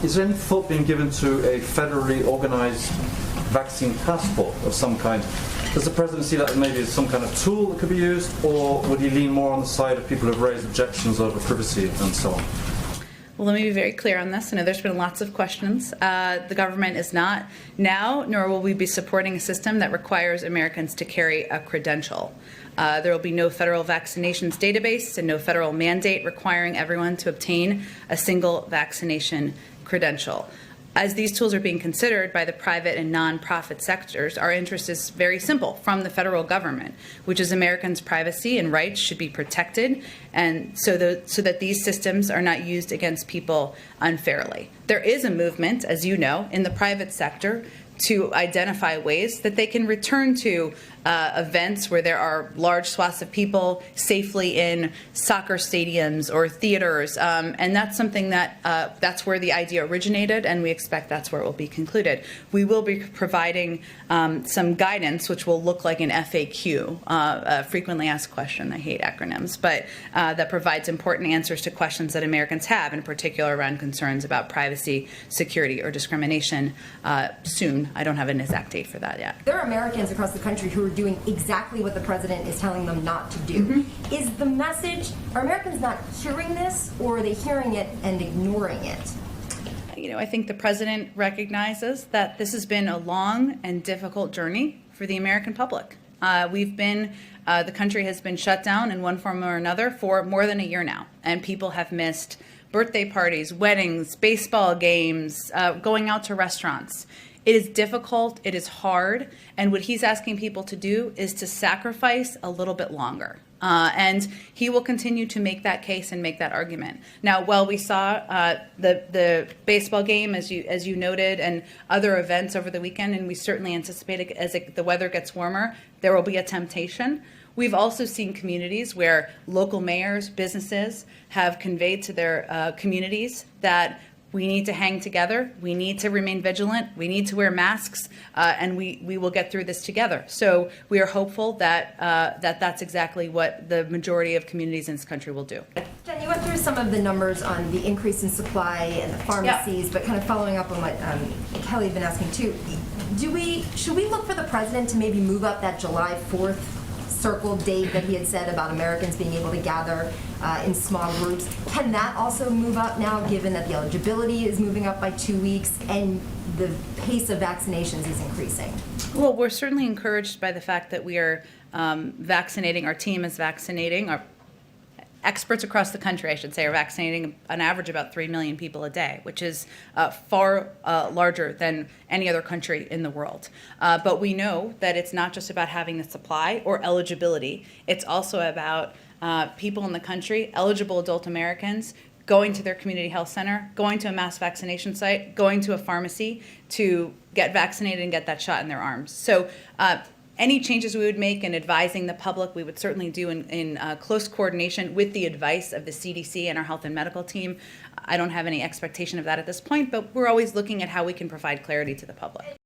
Is there any thought being given to a federally organized vaccine passport of some kind? Does the President see that as maybe as some kind of tool that could be used, or would he lean more on the side of people who have raised objections over privacy and so on? Well, let me be very clear on this. I know there's been lots of questions. The government is not now, nor will we be supporting a system that requires Americans to carry a credential. There will be no federal vaccinations database and no federal mandate requiring everyone to obtain a single vaccination credential. As these tools are being considered by the private and nonprofit sectors, our interest is very simple from the federal government, which is Americans' privacy and rights should be protected, and so that these systems are not used against people unfairly. There is a movement, as you know, in the private sector to identify ways that they can return to events where there are large swaths of people safely in soccer stadiums or theaters, and that's something that that's where the idea originated, and we expect that's where it will be concluded. We will be providing some guidance, which will look like an FAQ, a frequently asked question. I hate acronyms, but that provides important answers to questions that Americans have, in particular around concerns about privacy, security, or discrimination soon. I don't have an exact date for that yet. There are Americans across the country who are doing exactly what the president is telling them not to do. Mm-hmm. Is the message, are Americans not hearing this, or are they hearing it and ignoring it? You know, I think the president recognizes that this has been a long and difficult journey for the American public. The country has been shut down in one form or another for more than a year now, and people have missed birthday parties, weddings, baseball games, going out to restaurants. It is difficult, it is hard, and what he's asking people to do is to sacrifice a little bit longer. And he will continue to make that case and make that argument. Now, while we saw the baseball game, as you noted, and other events over the weekend, and we certainly anticipate as the weather gets warmer, there will be a temptation. We've also seen communities where local mayors, businesses have conveyed to their communities that we need to hang together, we need to remain vigilant, we need to wear masks, and we will get through this together. So we are hopeful that that's exactly what the majority of communities in this country will do. Jen, you went through some of the numbers on the increase in supply and the pharmacies, but kind of following up on what Kelly had been asking too, should we look for the president to maybe move up that July 4th circle date that he had said about Americans being able to gather in small groups? Can that also move up now, given that the eligibility is moving up by 2 weeks and the pace of vaccinations is increasing? Well, we're certainly encouraged by the fact that we are vaccinating. Our team is vaccinating. Our experts across the country, I should say, are vaccinating on average about 3 million people a day, which is far larger than any other country in the world. But we know that it's not just about having the supply or eligibility. It's also about people in the country, eligible adult Americans, going to their community health center, going to a mass vaccination site, going to a pharmacy to get vaccinated and get that shot in their arms. So any changes we would make in advising the public, we would certainly do in close coordination with the advice of the CDC and our health and medical team. I don't have any expectation of that at this point, but we're always looking at how we can provide clarity to the public.